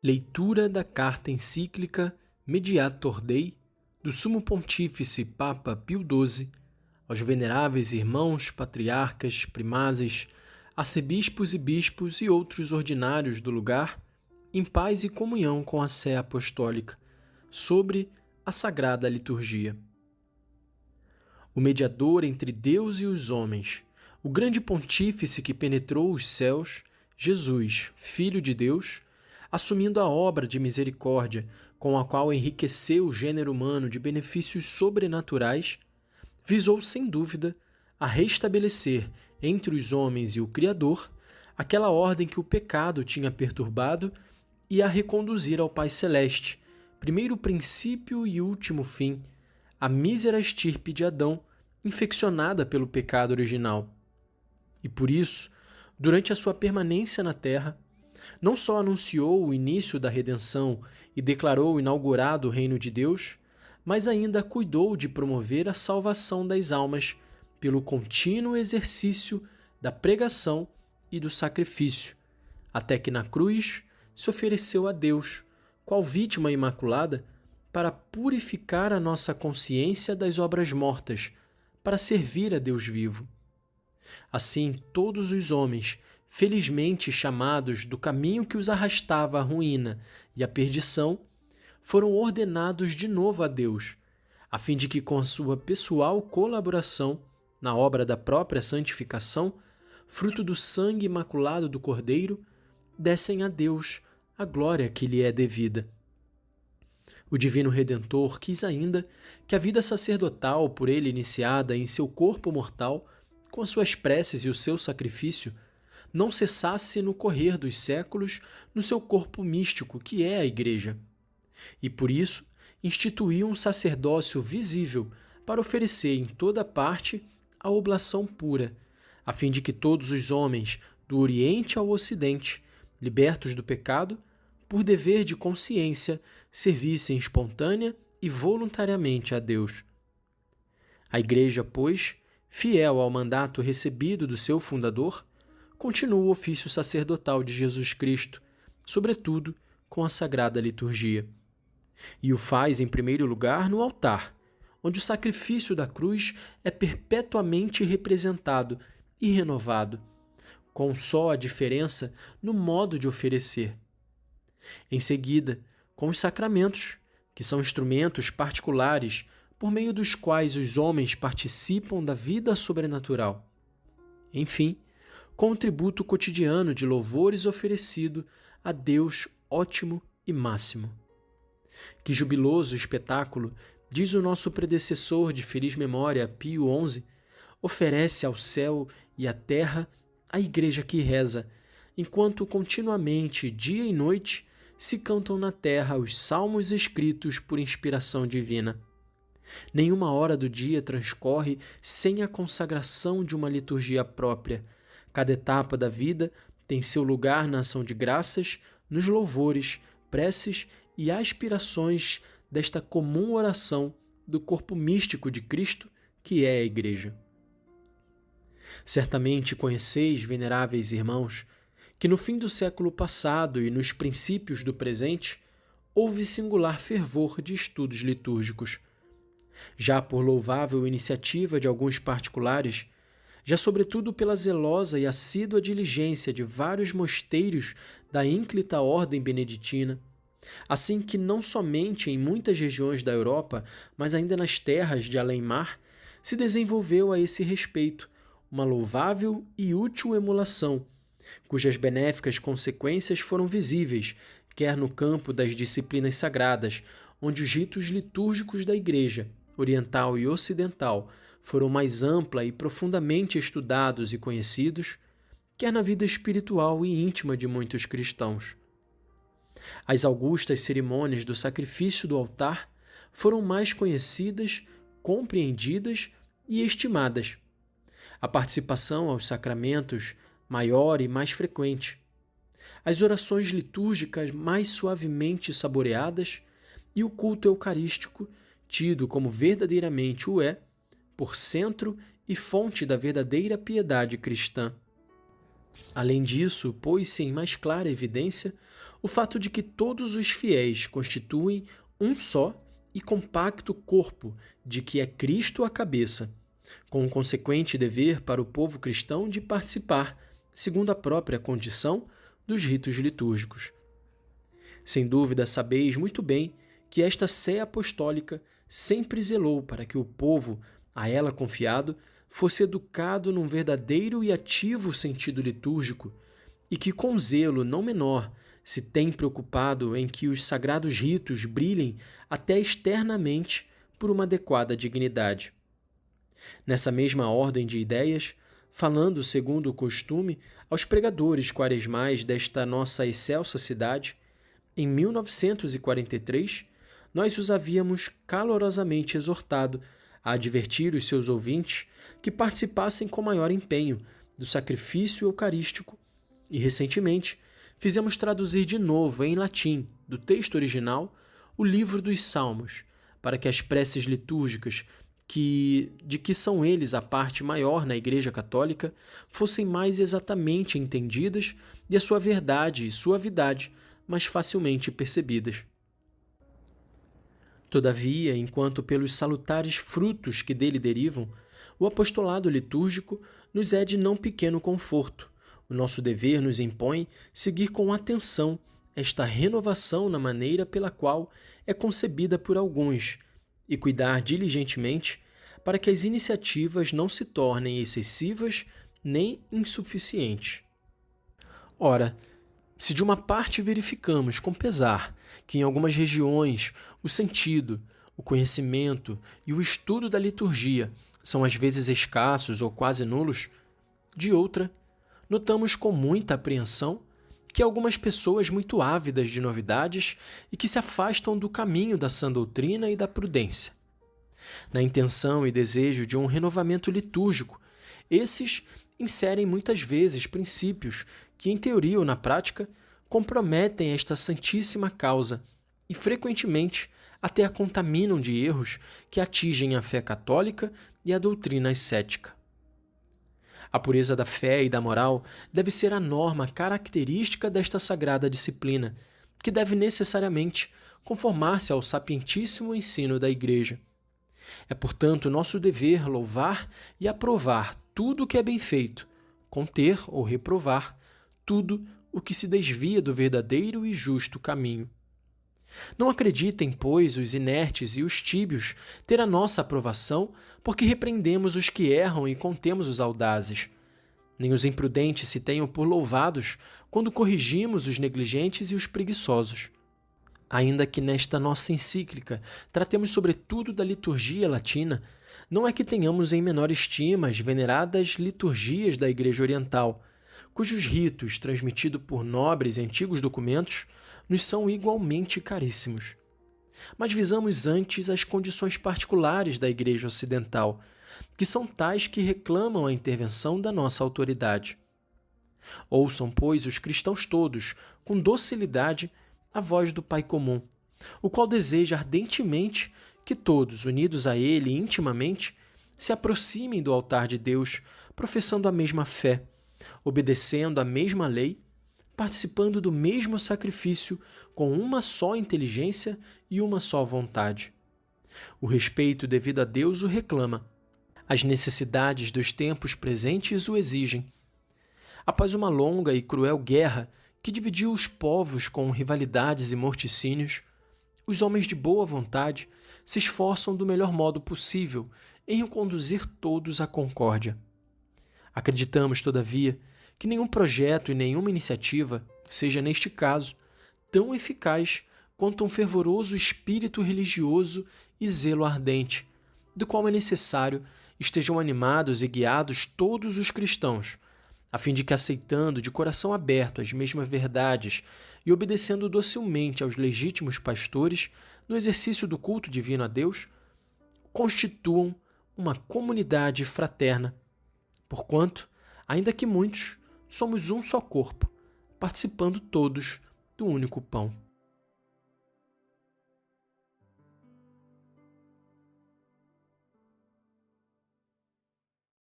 Leitura da carta encíclica Mediator Dei do Sumo Pontífice Papa Pio XII aos veneráveis irmãos, patriarcas, primases, arcebispos e bispos e outros ordinários do lugar, em paz e comunhão com a Sé Apostólica, sobre a Sagrada Liturgia. O mediador entre Deus e os homens, o grande pontífice que penetrou os céus, Jesus, Filho de Deus, assumindo a obra de misericórdia com a qual enriqueceu o gênero humano de benefícios sobrenaturais, visou sem dúvida a restabelecer entre os homens e o Criador aquela ordem que o pecado tinha perturbado e a reconduzir ao Pai Celeste, primeiro princípio e último fim, a mísera estirpe de Adão, infeccionada pelo pecado original. E por isso, durante a sua permanência na terra, não só anunciou o início da redenção e declarou inaugurado o reino de Deus, mas ainda cuidou de promover a salvação das almas pelo contínuo exercício da pregação e do sacrifício, até que na cruz se ofereceu a Deus, qual vítima imaculada, para purificar a nossa consciência das obras mortas, para servir a Deus vivo. Assim, todos os homens, felizmente chamados do caminho que os arrastava à ruína e à perdição, foram ordenados de novo a Deus, a fim de que, com a sua pessoal colaboração na obra da própria santificação, fruto do sangue imaculado do Cordeiro, dessem a Deus a glória que lhe é devida. O Divino Redentor quis ainda que a vida sacerdotal por ele iniciada em seu corpo mortal, com as suas preces e o seu sacrifício, não cessasse no correr dos séculos no seu corpo místico, que é a Igreja. E por isso instituiu um sacerdócio visível para oferecer em toda parte a oblação pura, a fim de que todos os homens, do Oriente ao Ocidente, libertos do pecado, por dever de consciência, servissem espontânea e voluntariamente a Deus. A Igreja, pois, fiel ao mandato recebido do seu fundador, continua o ofício sacerdotal de Jesus Cristo, sobretudo com a Sagrada Liturgia. E o faz, em primeiro lugar, no altar, onde o sacrifício da cruz é perpetuamente representado e renovado, com só a diferença no modo de oferecer. Em seguida, com os sacramentos, que são instrumentos particulares por meio dos quais os homens participam da vida sobrenatural. Enfim, com o tributo cotidiano de louvores oferecido a Deus ótimo e máximo. Que jubiloso espetáculo, diz o nosso predecessor de feliz memória, Pio XI, oferece ao céu e à terra a Igreja que reza, enquanto continuamente, dia e noite, se cantam na terra os salmos escritos por inspiração divina. Nenhuma hora do dia transcorre sem a consagração de uma liturgia própria. Cada etapa da vida tem seu lugar na ação de graças, nos louvores, preces e aspirações desta comum oração do corpo místico de Cristo, que é a Igreja. Certamente conheceis, veneráveis irmãos, que no fim do século passado e nos princípios do presente houve singular fervor de estudos litúrgicos. Já por louvável iniciativa de alguns particulares, já sobretudo pela zelosa e assídua diligência de vários mosteiros da ínclita ordem beneditina, assim que não somente em muitas regiões da Europa, mas ainda nas terras de além-mar, se desenvolveu a esse respeito uma louvável e útil emulação, cujas benéficas consequências foram visíveis, quer no campo das disciplinas sagradas, onde os ritos litúrgicos da Igreja, oriental e ocidental, foram mais ampla e profundamente estudados e conhecidos, quer na vida espiritual e íntima de muitos cristãos. As augustas cerimônias do sacrifício do altar foram mais conhecidas, compreendidas e estimadas. A participação aos sacramentos maior e mais frequente. As orações litúrgicas mais suavemente saboreadas e o culto eucarístico, tido como verdadeiramente o é, por centro e fonte da verdadeira piedade cristã. Além disso, pôs-se em mais clara evidência o fato de que todos os fiéis constituem um só e compacto corpo de que é Cristo a cabeça, com o consequente dever para o povo cristão de participar, segundo a própria condição, dos ritos litúrgicos. Sem dúvida, sabeis muito bem que esta Sé apostólica sempre zelou para que o povo, a ela confiado, fosse educado num verdadeiro e ativo sentido litúrgico, e que com zelo não menor se tem preocupado em que os sagrados ritos brilhem até externamente por uma adequada dignidade. Nessa mesma ordem de ideias, falando segundo o costume aos pregadores quaresmais desta nossa excelsa cidade, em 1943, nós os havíamos calorosamente exortado a advertir os seus ouvintes que participassem com maior empenho do sacrifício eucarístico e, recentemente, fizemos traduzir de novo em latim, do texto original, o livro dos Salmos, para que as preces litúrgicas, de que são eles a parte maior na Igreja Católica, fossem mais exatamente entendidas e a sua verdade e suavidade mais facilmente percebidas. Todavia, enquanto pelos salutares frutos que dele derivam, o apostolado litúrgico nos é de não pequeno conforto, o nosso dever nos impõe seguir com atenção esta renovação na maneira pela qual é concebida por alguns e cuidar diligentemente para que as iniciativas não se tornem excessivas nem insuficientes. Ora, se de uma parte verificamos com pesar que em algumas regiões o sentido, o conhecimento e o estudo da liturgia são às vezes escassos ou quase nulos, de outra, notamos com muita apreensão que algumas pessoas muito ávidas de novidades e que se afastam do caminho da sã doutrina e da prudência. Na intenção e desejo de um renovamento litúrgico, esses inserem muitas vezes princípios que, em teoria ou na prática, comprometem esta santíssima causa e, frequentemente, até a contaminam de erros que atingem a fé católica e a doutrina ascética. A pureza da fé e da moral deve ser a norma característica desta sagrada disciplina, que deve necessariamente conformar-se ao sapientíssimo ensino da Igreja. É, portanto, nosso dever louvar e aprovar tudo o que é bem feito, conter ou reprovar tudo o que se desvia do verdadeiro e justo caminho. Não acreditem, pois, os inertes e os tíbios ter a nossa aprovação, porque repreendemos os que erram e contemos os audazes. Nem os imprudentes se tenham por louvados quando corrigimos os negligentes e os preguiçosos. Ainda que nesta nossa encíclica tratemos sobretudo da liturgia latina, não é que tenhamos em menor estima as veneradas liturgias da Igreja Oriental, cujos ritos, transmitidos por nobres e antigos documentos, nos são igualmente caríssimos. Mas visamos antes as condições particulares da Igreja Ocidental, que são tais que reclamam a intervenção da nossa autoridade. Ouçam, pois, os cristãos todos, com docilidade, a voz do Pai comum, o qual deseja ardentemente que todos, unidos a Ele intimamente, se aproximem do altar de Deus, professando a mesma fé, obedecendo a mesma lei, participando do mesmo sacrifício, com uma só inteligência e uma só vontade. O respeito devido a Deus o reclama. As necessidades dos tempos presentes o exigem. Após uma longa e cruel guerra que dividiu os povos com rivalidades e morticínios, os homens de boa vontade se esforçam do melhor modo possível em conduzir todos à concórdia. Acreditamos, todavia, que nenhum projeto e nenhuma iniciativa seja, neste caso, tão eficaz quanto um fervoroso espírito religioso e zelo ardente, do qual é necessário estejam animados e guiados todos os cristãos, a fim de que, aceitando de coração aberto as mesmas verdades e obedecendo docilmente aos legítimos pastores no exercício do culto divino a Deus, constituam uma comunidade fraterna, porquanto, ainda que muitos, somos um só corpo, participando todos do único pão.